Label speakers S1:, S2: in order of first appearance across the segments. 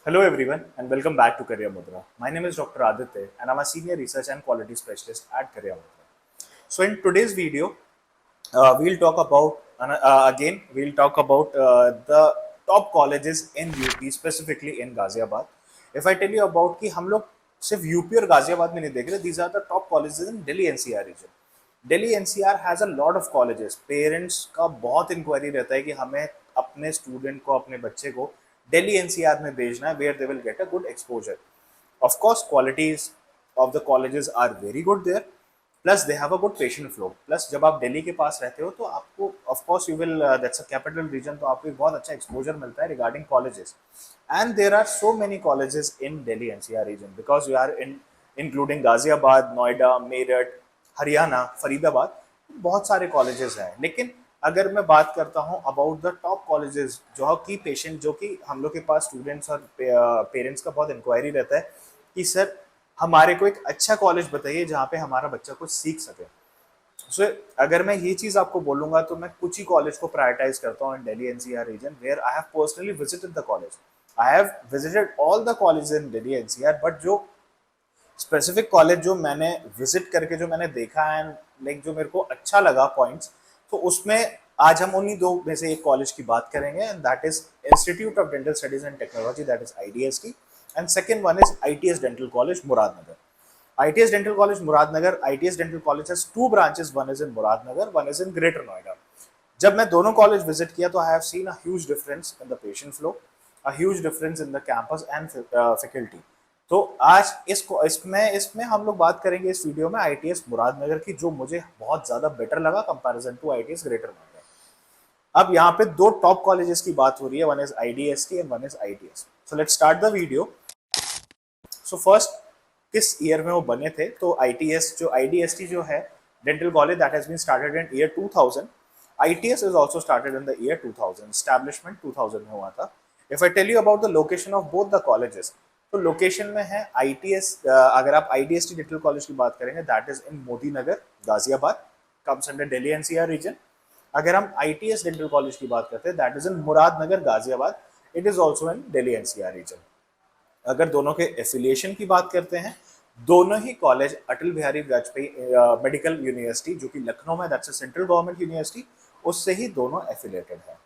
S1: Hello everyone and welcome back to Career Mudra. My name is Dr. Aditya and I'm a senior research and quality specialist at Career Mudra. So in today's video, we'll talk about the top colleges in UP, specifically in Ghaziabad. If I tell you about कि हम लोग सिर्फ UP और गाजियाबाद में नहीं देख रहे, these are the top colleges in Delhi NCR region. Delhi NCR has a lot of colleges. Parents का बहुत इंक्वायरी रहता है कि हमें अपने स्टूडेंट को, अपने बच्चे को दिल्ली एनसीआर में भेजना है, where they will get a good exposure. Of course qualities of the colleges are very good there, plus they have a good patient flow. Plus जब आप दिल्ली के पास रहते हो तो आपको of course you will that's a capital region, तो आपको एक बहुत अच्छा एक्सपोजर मिलता है regarding colleges. And there are so many colleges in Delhi NCR region because you are in including Ghaziabad, Noida, Meerut, Haryana, Faridabad. बहुत सारे कॉलेजेस हैं. लेकिन अगर मैं बात करता हूँ अबाउट द टॉप कॉलेजेस जो कि हम लोग के पास स्टूडेंट्स और पेरेंट्स का बहुत इंक्वायरी रहता है कि सर हमारे को एक अच्छा कॉलेज बताइए जहाँ पे हमारा बच्चा कुछ सीख सके. सो अगर मैं ये चीज़ आपको बोलूँगा तो मैं कुछ ही कॉलेज को प्रायोरिटाइज करता हूँ in Delhi NCR region, where I have personally visited the college. I have visited all the college in Delhi NCR, but जो स्पेसिफिक कॉलेज जो मैंने विजिट करके जो मैंने देखा एंड लाइक जो मेरे को अच्छा लगा पॉइंट्स, तो उसमें आज हम उन्हीं दो में से एक कॉलेज की बात करेंगे and that is institute of dental studies and technology, that is IDST. And second one is ITS dental college Muradnagar. ITS Dental College Muradnagar. ITS Dental College has two branches. One is in Muradnagar, one is in Greater Noida. जब मैं दोनों college visit किया तो आई have seen a huge difference in the patient flow, a huge difference in the campus and faculty. तो आज इसमें हम लोग बात करेंगे इस वीडियो में आईटीएस मुरादनगर की, जो मुझे बहुत ज्यादा बेटर लगा comparison to ITS Greater Noida. अब यहाँ पे दो टॉप कॉलेजेस की बात हो रही है, one is IDST and one is ITS. So let's start the video. So first, किस ईयर में वो बने थे? तो आईटीएस जो आईडीएसटी जो है dental college, that has been started in year 2000. ITS is also started in the year 2000. Establishment 2000 में हुआ था. If I tell you about the location of both the colleges, तो लोकेशन में है आईटीएस. अगर आप आईडीएसटी डेंटल कॉलेज की बात करेंगे, that is in Modi Nagar, Ghaziabad, comes under Delhi NCR reason. अगर हम आईटीएस डेंटल कॉलेज की बात करते हैं, that is in Muradnagar, Ghaziabad. It is also in Delhi NCR reason. अगर दोनों के एफिलिएशन की बात करते हैं, दोनों ही college Atal Bihari Vajpayee medical university, जो कि लखनऊ में, that's a central government university, उससे ही दोनों एफिलिएटेड है.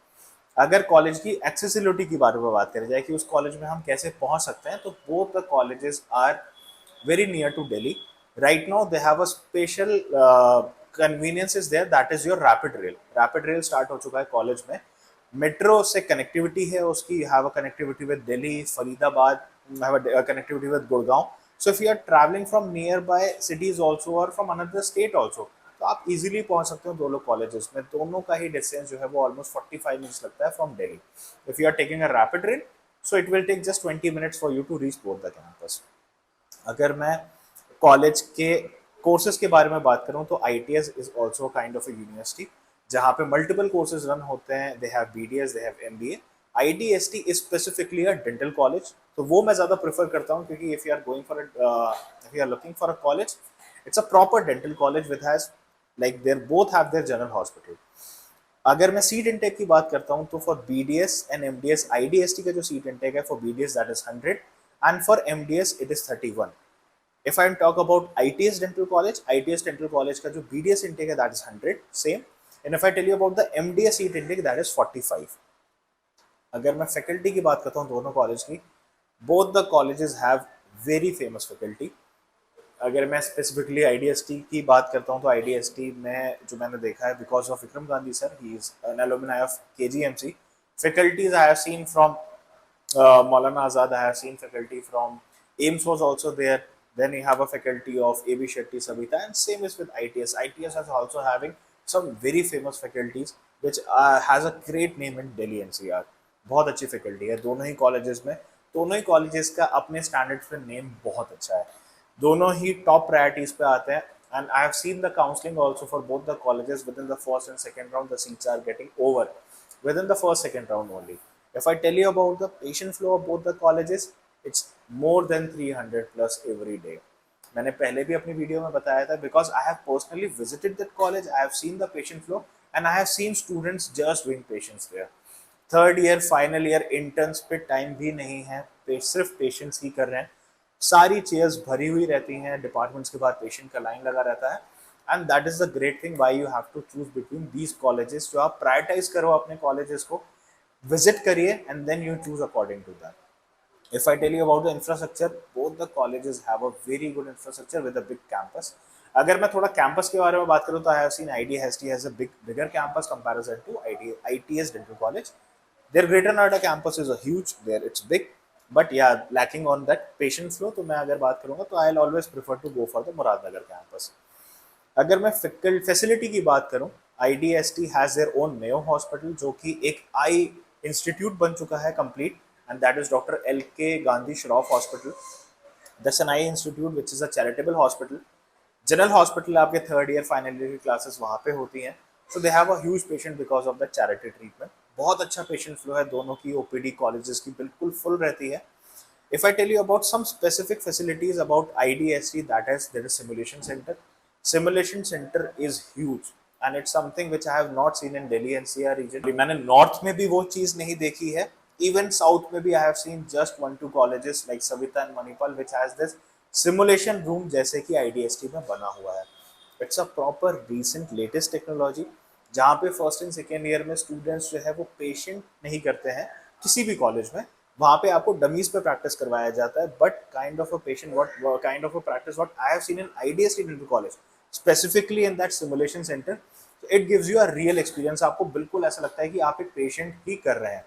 S1: अगर कॉलेज की एक्सेसिबिलिटी की बारे में बात करी जाए कि उस कॉलेज में हम कैसे पहुंच सकते हैं, तो both the colleges are very near to Delhi. Right now, they have a special convenience is there, that is your rapid rail. Rapid rail start हो चुका है कॉलेज में. मेट्रो से कनेक्टिविटी है उसकी. Have a connectivity with Delhi, Faridabad, have a connectivity with Gurgaon. So if you are travelling from nearby cities also और from another state also, तो आप इजीली पहुंच सकते हो दोनों कॉलेजेस में. दोनों का ही डिस्टेंस जो है वो ऑलमोस्ट 45 मिनट्स लगता है from Delhi. If you are taking a rapid rail, so it will take just 20 minutes for you to reach both the campus. अगर मैं कॉलेज के कोर्सेज के बारे में बात करूं, तो ITS is also kind of a university जहां पे मल्टीपल कोर्सेज रन होते हैं. They have BDS, they have MBA. IDST is specifically a dental college, तो वो मैं ज्यादा प्रेफर करता हूं, क्योंकि if you are looking for a college, it's a proper dental college with has like their both have their general hospital. अगर मैं seat intake की बात करता हूं, तो for BDS and MDS, IDST का जो सीट इनटेक है for BDS, that is 100 and for MDS it is 31. If I talk about ITS Dental College का जो BDS intake है, that is 100 same. And if I tell you about the MDS seat intake, that is 45. अगर मैं faculty की बात करता हूँ दोनों कॉलेज की, both the colleges have very famous faculty. अगर मैं स्पेसिफिकली आईडीएसटी की बात करता हूँ, तो आईडीएसटी में जो मैंने देखा है, because of Vikram Gandhi sir, he is an alumni of KGMC. Faculties I have scene from Maulana Azad. I have seen faculty from AIMS was also there. Then you have a faculty of AB Shetty Sabita, and same is with ITS. ITS is also having some very famous faculties, which has a great name in Delhi NCR. बहुत अच्छी faculty है दोनों ही colleges में. दोनों ही colleges का अपने standards पे name बहुत अच्छा है. दोनों ही टॉप प्रायोरिटीज पे आते हैं. And I have seen the counseling also for both the colleges. Within the first and second round, the seats are getting over within the first second round only. If I tell you about the patient flow of both the colleges, it's more than 300 plus every day. मैंने पहले भी अपनी video में बताया था, because I have personally visited that college. I have seen the patient flow and I have seen students just doing patients there. Third year, final year, interns पे time भी नहीं है सिर्फ पेशेंट्स ही कर रहे हैं, सारी चेयर्स भरी हुई रहती हैं, डिपार्टमेंट्स के बाद पेशेंट का लाइन लगा रहता है, and that is the great thing why you have to choose between these colleges. जो आप प्रायोरिटाइज करो अपने कॉलेजेस को, विजिट करिए and then you choose according to that. If I tell you about the infrastructure, both the colleges have a very good infrastructure with a big campus. अगर मैं थोड़ा campus के बारे में बात करूँ तो I have seen IDST has a bigger campus comparison to ITS Dental College. Their Greater Noida campus is a huge, there it's big, but yeah, lacking on that patient flow. तो मैं अगर बात करूँगा तो I'll always prefer to go for the Muradnagar campus. अगर मैं facility की बात करूं, IDST has their own Mayo hospital जो कि एक आई इंस्टीट्यूट बन चुका है complete, and that is doctor LK Gandhi Shroff hospital. That's an eye institute which is a charitable hospital. General hospital आपके थर्ड ईयर फाइनल ईयर की क्लासेस वहाँ पे होती हैं, so they have a huge patient because of the charity treatment. बहुत अच्छा patient flow है, दोनों की OPD कॉलेजेस की बिल्कुल फुल रहती है। If I tell you about some specific facilities about IDST, that is there is simulation center. Simulation center is huge and it's something which I have not seen in Delhi NCR region. मैंने north में भी वो चीज नहीं देखी है, even south में भी I have seen just 1-2 colleges like Savita and Manipal which has this simulation room जैसे कि IDST में बना हुआ है। It's a proper recent latest technology जहाँ पे फर्स्ट एंड सेकेंड ईयर में स्टूडेंट्स जो है वो पेशेंट नहीं करते हैं किसी भी कॉलेज में, वहाँ पे आपको डमीज पे प्रैक्टिस करवाया जाता है, but kind of a patient what kind of a practice what I have seen in IDST dental college specifically in that simulation centre, it gives you a real experience. आपको बिल्कुल ऐसा लगता है कि आप एक पेशेंट ही कर रहे हैं।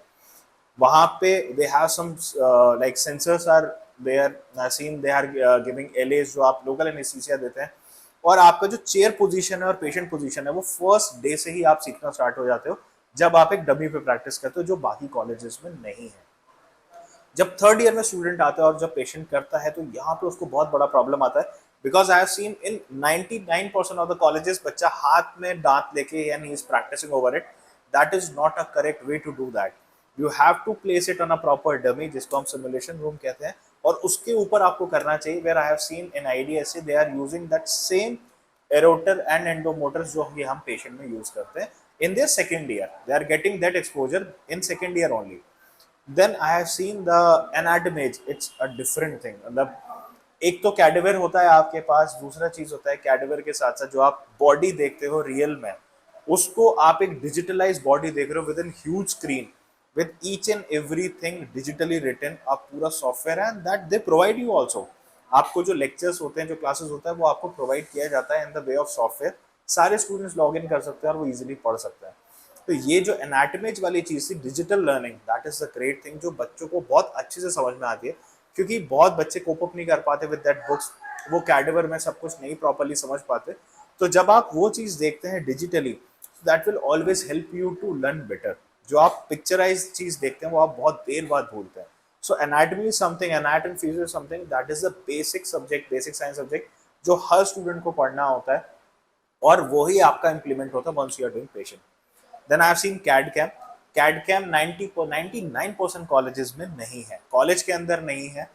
S1: वहाँ पे they have some like sensors are there, seen they are giving LAs जो आप लोकल एनेस्थीसिया देते हैं, और आपका जो चेयर पोजीशन है और पेशेंट पोजीशन है वो फर्स्ट डे से ही आप सीखना स्टार्ट हो जाते हो जब आप एक डमी पे प्रैक्टिस करते हो, जो बाकी कॉलेजेस में नहीं है। जब थर्ड ईयर में स्टूडेंट आता है और जब पेशेंट करता है तो यहाँ पे उसको बहुत बड़ा प्रॉब्लम आता है, because I have seen in 99% of the colleges बच्चा हाथ में दांत लेके and he is practising over it. That is not a correct way to do that. You have to place it on a proper dummy जिसको हम simulation room कहते हैं, और उसके ऊपर आपको करना चाहिए। Where I have seen in IDST they are using that same aerotor and endomotors जो हम पेशेंट में यूज करते हैं in their second year, they are getting that exposure in second year only. Then I have seen the anatomy, it's a different thing। मतलब एक तो cadaver होता है आपके पास, दूसरा चीज होता है कैडेवर के साथ साथ जो आप बॉडी देखते हो रियल में, उसको आप एक डिजिटलाइज बॉडी देख रहे हो with in huge screen with each and everything digitally written. आप पूरा सॉफ्टवेयर है and that they provide you also. आपको जो लेक्चर्स होते हैं, जो क्लासेस होता है, वो आपको प्रोवाइड किया जाता है in the way of software. सारे स्टूडेंट्स लॉग इन कर सकते हैं और वो इजिली पढ़ सकते हैं। तो ये जो एनाटॉमीज वाली चीज थी, digital learning, that is the great thing जो बच्चों को बहुत अच्छे से समझ में आती है, क्योंकि बहुत बच्चे कोप अप नहीं कर पाते विद दैट बुक्स, वो कैडेवर में सब कुछ नहीं प्रॉपर्ली समझ पाते। तो जब आप वो चीज देखते हैं digitally, that will always help you to learn better. जो आप पिक्चराइज चीज देखते हैं वो आप बहुत देर बाद भूलते हैं। So anatomy is something, anatomy physics is something that is the basic subject, basic science subject जो हर स्टूडेंट को पढ़ना होता है, और वही आपका इंप्लीमेंट होता है once you are doing patient. Then I have seen CAD CAM. CAD CAM 99% colleges में नहीं है, कॉलेज के अंदर नहीं है।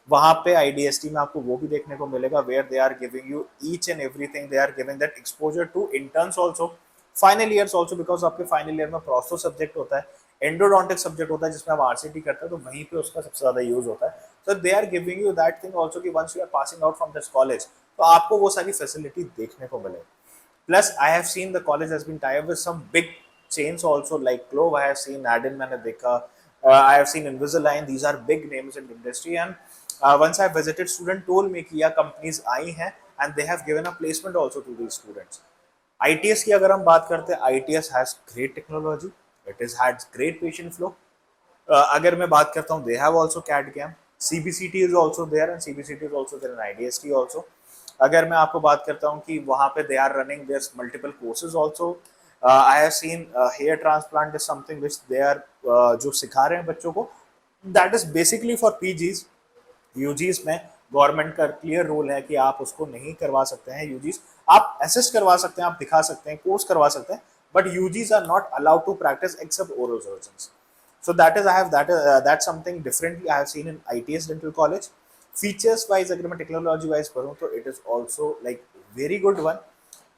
S1: वहाँ पे IDST में आपको वो भी देखने को मिलेगा, where they are giving you each and everything, they are giving that exposure to interns also, final years also, because आपके फाइनल ईयर में प्रोस्टो सब्जेक्ट होता है, एंडोडोंटिक सब्जेक्ट होता है जिसमें आप RCT करते हैं, तो वहीं पे उसका सबसे ज्यादा यूज होता है। तो they are giving you that thing also कि once you are passing out from this college तो आपको वो सारी फैसिलिटी देखने को मिले। Plus, I have seen the college has been tied up with some big chains also, like Clove. I have seen Adin मैंने देखा, I have seen Invisalign. These are big names in the industry. And once I visited, student told me कि यह companies आई हैं and they have given a placement also to these students. ITS की अगर हम बात करते हैं, ITS has great technology. It has had great patient flow. अगर मैं बात करता हूँ, they have also CAD CAM. CBCT is also there and CBCT is also there in IDST also. अगर मैं आपको बात करता हूँ कि वहाँ पे they are running their multiple courses also. I have seen hair transplant is something which they are जो सिखा रहे हैं बच्चों को, that is basically for PGs। UGs में गवर्नमेंट का क्लियर रूल है कि आप उसको नहीं करवा सकते हैं। UGs आप असिस्ट करवा सकते हैं, आप दिखा सकते हैं, कोर्स करवा सकते हैं, but UGs are not allowed to practice except oral surgeons. So that is that's something differently I have seen in ITS Dental College. Features wise अगर मैं टेक्नोलॉजी वाइज करूँ तो it is also like very good one,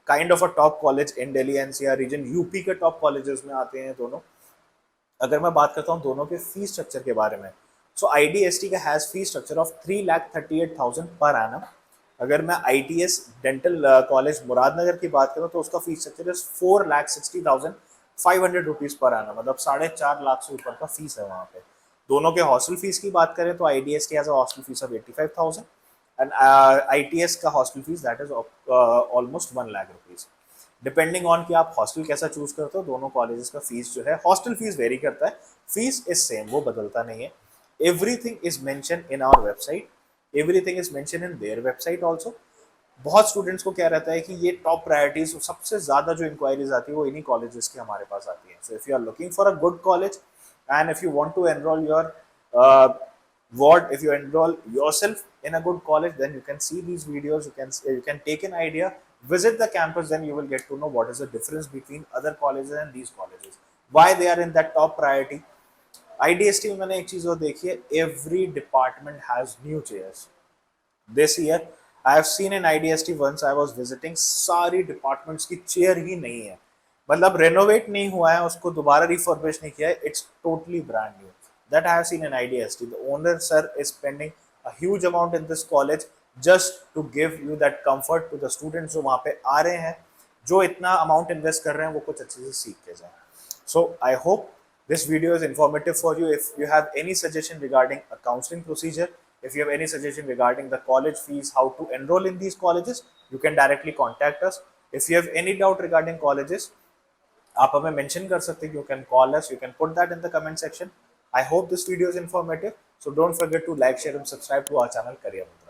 S1: kind of a top college in Delhi NCR region। UP के top colleges में आते हैं दोनों। अगर मैं बात करता हूँ दोनों के फीस स्ट्रक्चर के बारे में, सो IDST का has fee structure of 3,38,000 per annum. अगर मैं ITS डेंटल कॉलेज मुरादनगर की बात करूं तो उसका fees structure is 4,60,500 rupees per annum, मतलब 4.5 लाख से ऊपर का फीस है वहाँ पे। दोनों के हॉस्टल फीस की बात करें तो IDST has a hostel fees of 85,000 and ITS का hostel fees that is almost 1 lakh rupees. Depending on कि आप हॉस्टल कैसा चूज करते हो, दोनों कॉलेजेस का फीस जो है, हॉस्टल फीस वेरी करता है, फीस इज सेम, वो बदलता नहीं है। Everything is mention in our website, everything is mention in their website also. बहुत स्टूडेंट्स को क्या रहता है कि ये टॉप प्रायोरिटीज, सबसे ज्यादा जो इंक्वायरीज आती है वो इन्हीं कॉलेजेस की हमारे पास आती है। So if you are looking for a good college and if you want to enrol your if you enroll yourself in a good college, then you can see these videos, you can take an idea, visit the campus, then you will get to know what is the difference between other colleges and these colleges, why they are in that top priority. IDST में मैंने एक चीज और देखी है, every department has new chairs. This year I have seen in IDST once I was visiting, सारी departments की chair ही नहीं है, मतलब renovate नहीं हुआ है, उसको दोबारा refurbish नहीं किया है, it's totally brand new. That I have seen in IDST. The owner sir is spending a huge amount in this college just to give you that comfort to the students जो वहाँ पे आ रहे हैं, जो इतना amount invest कर रहे हैं, वो कुछ अच्छे से सीख के जाएं. So I hope this video is informative for you. If you have any suggestion regarding a counseling procedure, if you have any suggestion regarding the college fees, how to enroll in these colleges, you can directly contact us. If you have any doubt regarding colleges, आप हमें mention कर सकते हैं, you can call us, you can put that in the comment section. I hope this video is informative, so don't forget to like, share and subscribe to our channel Career Mantra.